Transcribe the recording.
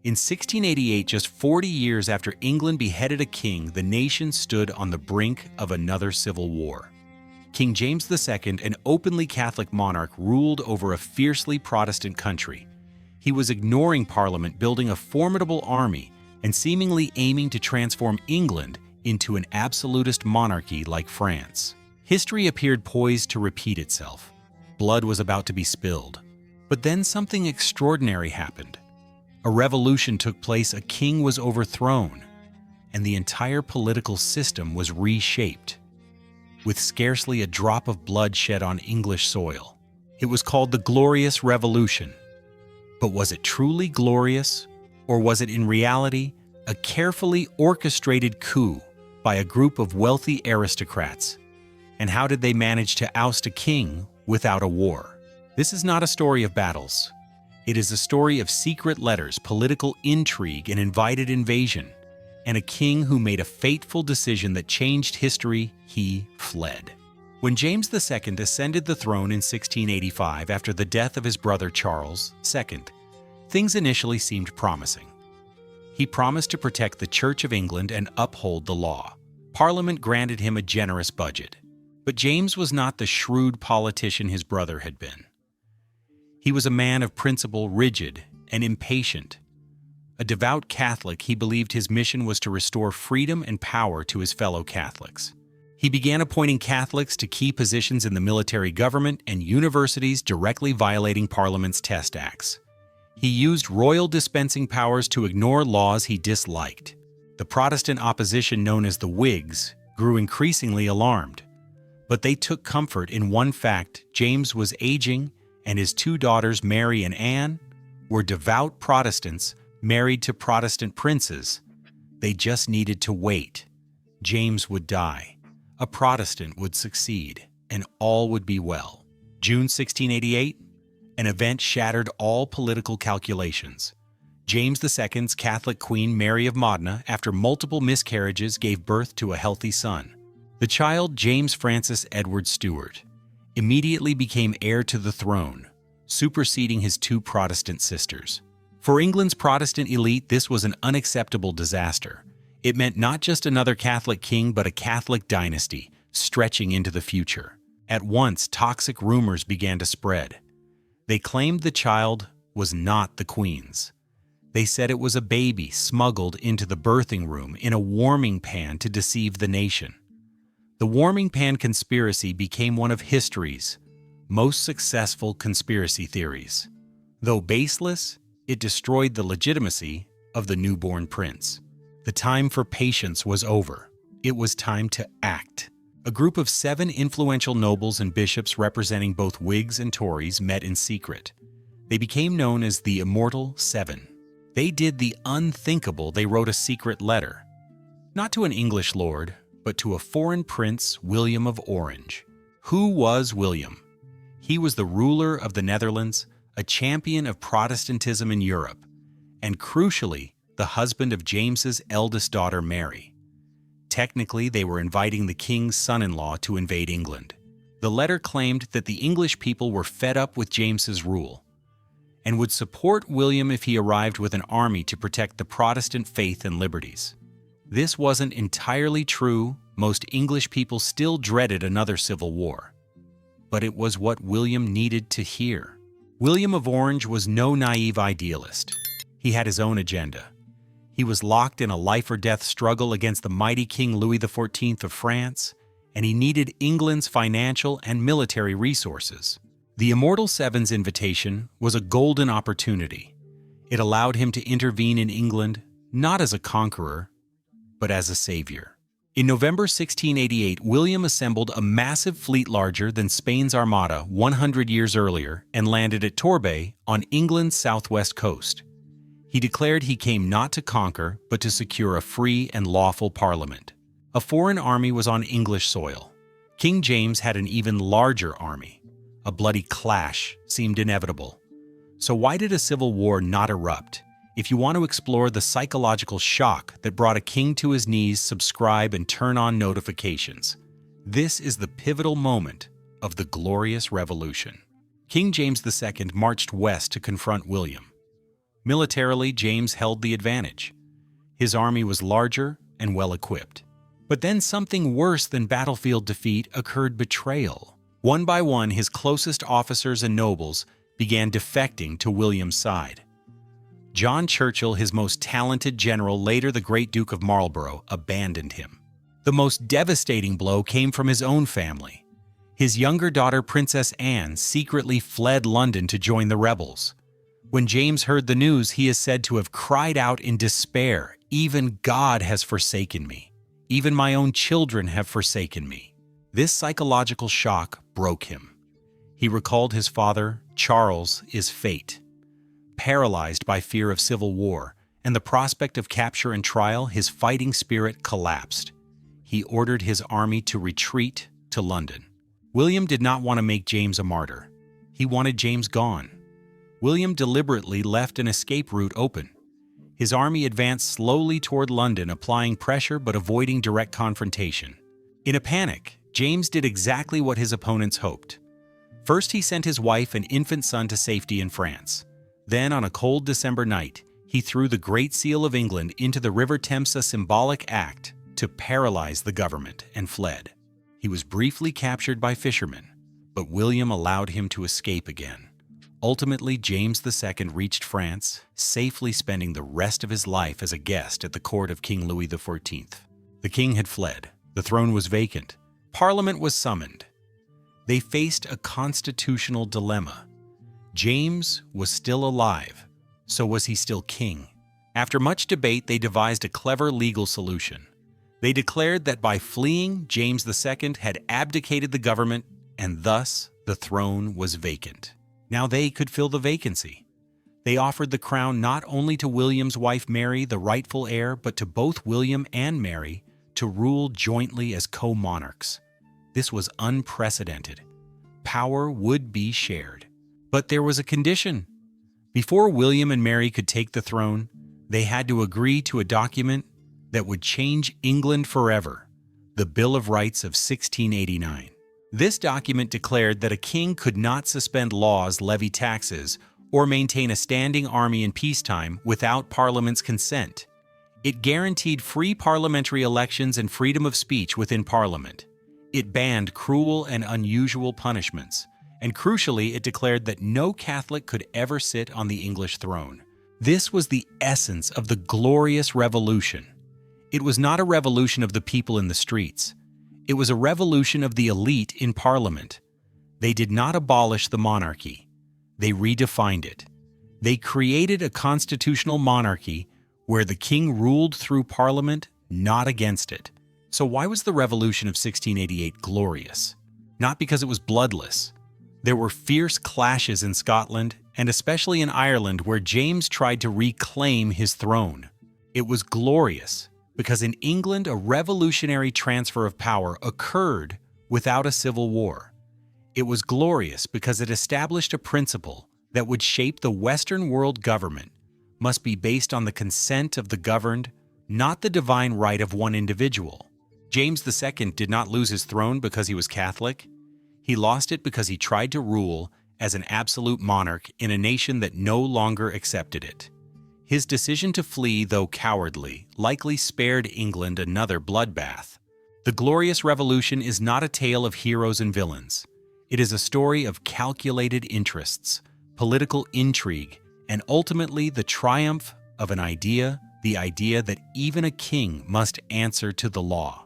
In 1688, just 40 years after England beheaded a king, the nation stood on the brink of another civil war. King James II, an openly Catholic monarch, ruled over a fiercely Protestant country. He was ignoring Parliament, building a formidable army, and seemingly aiming to transform England into an absolutist monarchy like France. History appeared poised to repeat itself. Blood was about to be spilled. But then something extraordinary happened. A revolution took place, a king was overthrown, and the entire political system was reshaped, with scarcely a drop of blood shed on English soil. It was called the Glorious Revolution. But was it truly glorious, or was it in reality a carefully orchestrated coup by a group of wealthy aristocrats? And how did they manage to oust a king without a war? This is not a story of battles. It is a story of secret letters, political intrigue, and invited invasion, and a king who made a fateful decision that changed history. He fled. When James II ascended the throne in 1685 after the death of his brother Charles II, things initially seemed promising. He promised to protect the Church of England and uphold the law. Parliament granted him a generous budget. But James was not the shrewd politician his brother had been. He was a man of principle, rigid and impatient. A devout Catholic, he believed his mission was to restore freedom and power to his fellow Catholics. He began appointing Catholics to key positions in the military government and universities, directly violating Parliament's Test Acts. He used royal dispensing powers to ignore laws he disliked. The Protestant opposition, known as the Whigs, grew increasingly alarmed. But they took comfort in one fact: James was aging, and his two daughters, Mary and Anne, were devout Protestants married to Protestant princes. They just needed to wait. James would die. A Protestant would succeed, and all would be well. June 1688, an event shattered all political calculations. James II's Catholic queen, Mary of Modena, after multiple miscarriages, gave birth to a healthy son. The child, James Francis Edward Stuart, immediately became heir to the throne, superseding his two Protestant sisters. For England's Protestant elite, this was an unacceptable disaster. It meant not just another Catholic king, but a Catholic dynasty stretching into the future. At once, toxic rumors began to spread. They claimed the child was not the Queen's. They said it was a baby smuggled into the birthing room in a warming pan to deceive the nation. The warming pan conspiracy became one of history's most successful conspiracy theories. Though baseless, it destroyed the legitimacy of the newborn prince. The time for patience was over. It was time to act. A group of 7 influential nobles and bishops representing both Whigs and Tories met in secret. They became known as the Immortal Seven. They did the unthinkable. They wrote a secret letter, not to an English lord, but to a foreign prince, William of Orange. Who was William? He was the ruler of the Netherlands, a champion of Protestantism in Europe, and crucially, the husband of James's eldest daughter, Mary. Technically, they were inviting the king's son-in-law to invade England. The letter claimed that the English people were fed up with James's rule and would support William if he arrived with an army to protect the Protestant faith and liberties. This wasn't entirely true. Most English people still dreaded another civil war. But it was what William needed to hear. William of Orange was no naive idealist. He had his own agenda. He was locked in a life-or-death struggle against the mighty King Louis XIV of France, and he needed England's financial and military resources. The Immortal Seven's invitation was a golden opportunity. It allowed him to intervene in England, not as a conqueror, but as a savior. In November 1688, William assembled a massive fleet larger than Spain's Armada 100 years earlier and landed at Torbay on England's southwest coast. He declared he came not to conquer, but to secure a free and lawful parliament. A foreign army was on English soil. King James had an even larger army. A bloody clash seemed inevitable. So why did a civil war not erupt? If you want to explore the psychological shock that brought a king to his knees, subscribe and turn on notifications. This is the pivotal moment of the Glorious Revolution. King James II marched west to confront William. Militarily, James held the advantage. His army was larger and well-equipped. But then something worse than battlefield defeat occurred: betrayal. One by one, his closest officers and nobles began defecting to William's side. John Churchill, his most talented general, later the great Duke of Marlborough, abandoned him. The most devastating blow came from his own family. His younger daughter, Princess Anne, secretly fled London to join the rebels. When James heard the news, he is said to have cried out in despair, "Even God has forsaken me. Even my own children have forsaken me." This psychological shock broke him. He recalled his father, Charles, his fate. Paralyzed by fear of civil war and the prospect of capture and trial, his fighting spirit collapsed. He ordered his army to retreat to London. William did not want to make James a martyr. He wanted James gone. William deliberately left an escape route open. His army advanced slowly toward London, applying pressure but avoiding direct confrontation. In a panic, James did exactly what his opponents hoped. First, he sent his wife and infant son to safety in France. Then, on a cold December night, he threw the Great Seal of England into the River Thames, a symbolic act to paralyze the government, and fled. He was briefly captured by fishermen, but William allowed him to escape again. Ultimately, James II reached France, safely spending the rest of his life as a guest at the court of King Louis XIV. The king had fled. The throne was vacant. Parliament was summoned. They faced a constitutional dilemma. James was still alive, so was he still king? After much debate, they devised a clever legal solution. They declared that by fleeing, James II had abdicated the government, and thus the throne was vacant. Now they could fill the vacancy. They offered the crown not only to William's wife Mary, the rightful heir, but to both William and Mary to rule jointly as co-monarchs. This was unprecedented. Power would be shared. But there was a condition. Before William and Mary could take the throne, they had to agree to a document that would change England forever, the Bill of Rights of 1689. This document declared that a king could not suspend laws, levy taxes, or maintain a standing army in peacetime without Parliament's consent. It guaranteed free parliamentary elections and freedom of speech within Parliament. It banned cruel and unusual punishments, and crucially, it declared that no Catholic could ever sit on the English throne. This was the essence of the Glorious Revolution. It was not a revolution of the people in the streets. It was a revolution of the elite in Parliament. They did not abolish the monarchy. They redefined it. They created a constitutional monarchy where the king ruled through Parliament, not against it. So why was the Revolution of 1688 glorious? Not because it was bloodless. There were fierce clashes in Scotland, and especially in Ireland, where James tried to reclaim his throne. It was glorious because in England, a revolutionary transfer of power occurred without a civil war. It was glorious because it established a principle that would shape the Western world: government must be based on the consent of the governed, not the divine right of one individual. James II did not lose his throne because he was Catholic. He lost it because he tried to rule as an absolute monarch in a nation that no longer accepted it. His decision to flee, though cowardly, likely spared England another bloodbath. The Glorious Revolution is not a tale of heroes and villains. It is a story of calculated interests, political intrigue, and ultimately the triumph of an idea, the idea that even a king must answer to the law.